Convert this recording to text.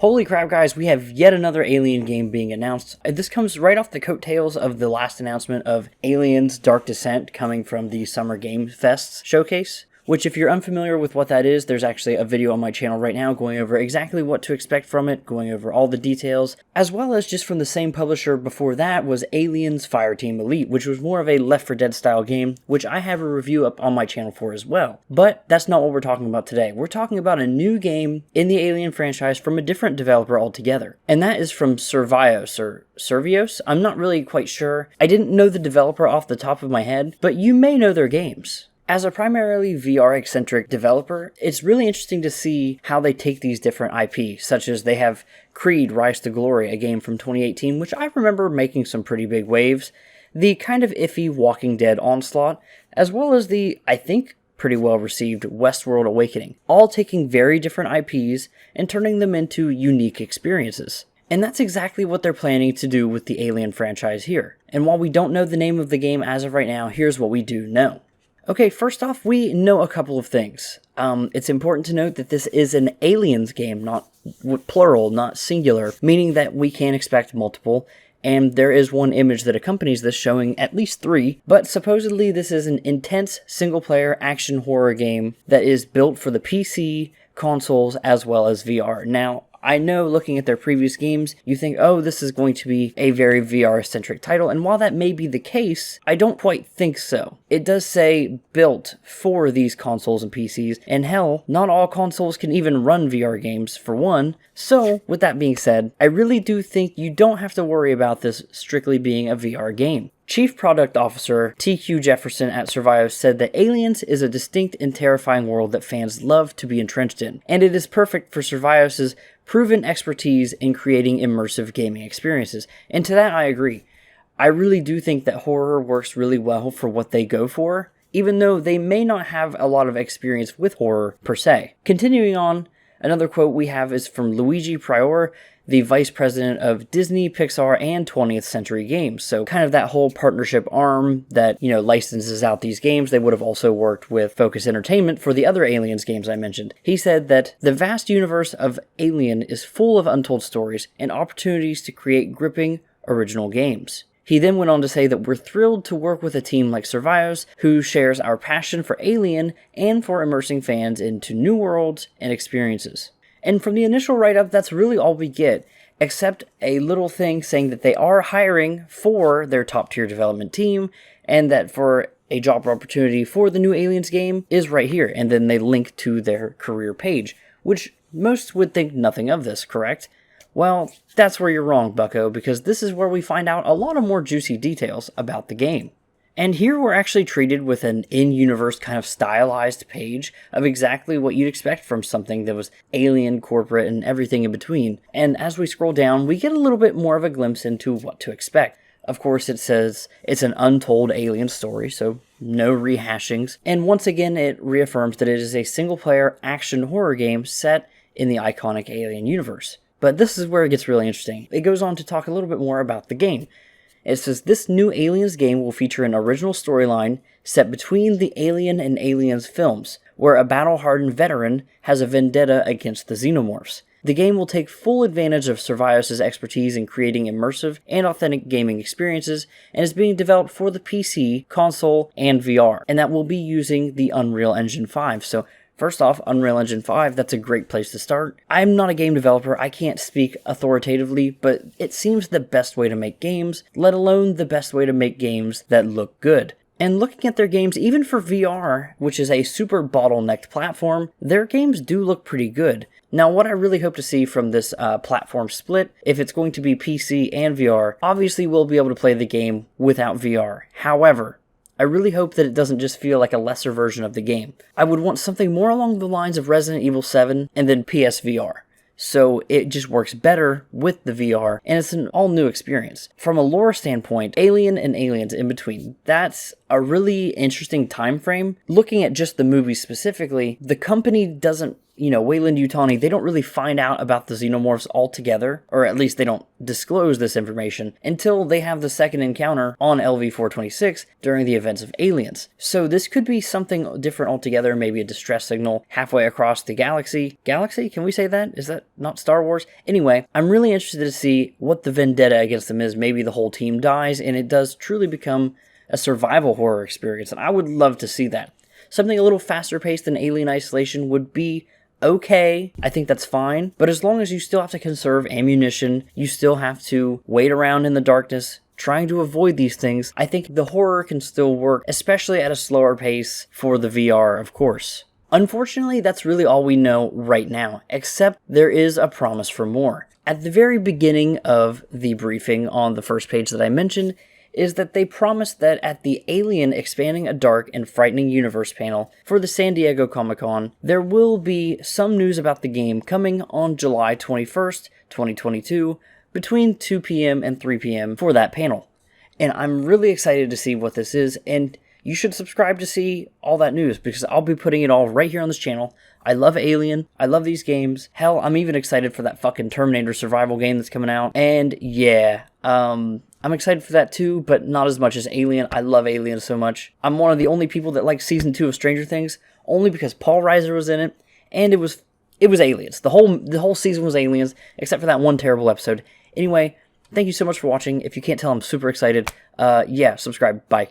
Holy crap, guys, we have yet another Alien game being announced. This comes right off the coattails of the last announcement of Aliens Dark Descent coming from the Summer Game Fest showcase. Which, if you're unfamiliar with what that is, there's actually a video on my channel right now going over exactly what to expect from it, going over all the details, as well as just from the same publisher before that was Aliens Fireteam Elite, which was more of a Left 4 Dead style game, which I have a review up on my channel for as well. But that's not what we're talking about today. We're talking about a new game in the Alien franchise from a different developer altogether, and that is from Survios, or Survios? I'm not really quite sure. I didn't know the developer off the top of my head, but you may know their games. As a primarily VR-eccentric developer, it's really interesting to see how they take these different IPs, such as they have Creed Rise to Glory, a game from 2018, which I remember making some pretty big waves, the kind of iffy Walking Dead Onslaught, as well as the, I think, pretty well-received Westworld Awakening, all taking very different IPs and turning them into unique experiences. And that's exactly what they're planning to do with the Alien franchise here. And while we don't know the name of the game as of right now, here's what we do know. Okay, first off, we know a couple of things. It's important to note that this is an Aliens game, not plural, not singular, meaning that we can expect multiple, and there is one image that accompanies this showing at least 3, but supposedly this is an intense single-player action horror game that is built for the PC, consoles, as well as VR. Now, I know looking at their previous games, you think, oh, this is going to be a very VR-centric title, and while that may be the case, I don't quite think so. It does say built for these consoles and PCs, and hell, not all consoles can even run VR games, for one. So, with that being said, I really do think you don't have to worry about this strictly being a VR game. Chief Product Officer TQ Jefferson at Survios said that Aliens is a distinct and terrifying world that fans love to be entrenched in, and it is perfect for Survios' proven expertise in creating immersive gaming experiences. And to that I agree. I really do think that horror works really well for what they go for, even though they may not have a lot of experience with horror per se. Continuing on, another quote we have is from Luigi Prior, the vice president of Disney, Pixar, and 20th Century Games. So kind of that whole partnership arm that, licenses out these games. They would have also worked with Focus Entertainment for the other Aliens games I mentioned. He said that the vast universe of Alien is full of untold stories and opportunities to create gripping original games. He then went on to say that we're thrilled to work with a team like Survios, who shares our passion for Alien and for immersing fans into new worlds and experiences. And from the initial write-up, that's really all we get, except a little thing saying that they are hiring for their top-tier development team, and that for a job opportunity for the new Aliens game is right here, and then they link to their career page, which most would think nothing of this, correct? Well, that's where you're wrong, bucko, because this is where we find out a lot of more juicy details about the game. And here we're actually treated with an in-universe kind of stylized page of exactly what you'd expect from something that was alien, corporate, and everything in between. And as we scroll down, we get a little bit more of a glimpse into what to expect. Of course, it says it's an untold alien story, so no rehashings. And once again, it reaffirms that it is a single-player action horror game set in the iconic Alien universe. But this is where it gets really interesting. It goes on to talk a little bit more about the game. It says, this new Aliens game will feature an original storyline set between the Alien and Aliens films, where a battle-hardened veteran has a vendetta against the xenomorphs. The game will take full advantage of Survios' expertise in creating immersive and authentic gaming experiences, and is being developed for the PC, console, and VR, and that will be using the Unreal Engine 5, so first off, Unreal Engine 5, that's a great place to start. I'm not a game developer, I can't speak authoritatively, but it seems the best way to make games, let alone the best way to make games that look good. And looking at their games, even for VR, which is a super bottlenecked platform, their games do look pretty good. Now, what I really hope to see from this platform split, if it's going to be PC and VR, obviously we'll be able to play the game without VR. However, I really hope that it doesn't just feel like a lesser version of the game. I would want something more along the lines of Resident Evil 7 and then PSVR. So it just works better with the VR, and it's an all-new experience. From a lore standpoint, Alien and Aliens in between, that's a really interesting time frame. Looking at just the movie specifically, the company doesn't Wayland Yutani, they don't really find out about the xenomorphs altogether, or at least they don't disclose this information until they have the second encounter on LV-426 during the events of Aliens. So this could be something different altogether, maybe a distress signal halfway across the galaxy. Galaxy? Can we say that? Is that not Star Wars? Anyway, I'm really interested to see what the vendetta against them is. Maybe the whole team dies, and it does truly become a survival horror experience, and I would love to see that. Something a little faster paced than Alien Isolation would be okay. I think that's fine. But as long as you still have to conserve ammunition, you still have to wait around in the darkness, trying to avoid these things, I think the horror can still work, especially at a slower pace for the VR, of course. Unfortunately, that's really all we know right now, except there is a promise for more. At the very beginning of the briefing on the first page that I mentioned, is that they promised that at the Alien Expanding a Dark and Frightening Universe panel for the San Diego Comic-Con, there will be some news about the game coming on July 21st, 2022, between 2 p.m. and 3 p.m. for that panel. And I'm really excited to see what this is, and you should subscribe to see all that news, because I'll be putting it all right here on this channel. I love Alien, I love these games. Hell, I'm even excited for that fucking Terminator survival game that's coming out. And yeah, I'm excited for that too, but not as much as Alien. I love Alien so much. I'm one of the only people that like Season 2 of Stranger Things, only because Paul Reiser was in it, and it was Aliens. The whole season was Aliens, except for that one terrible episode. Anyway, thank you so much for watching. If you can't tell, I'm super excited. Yeah, subscribe. Bye.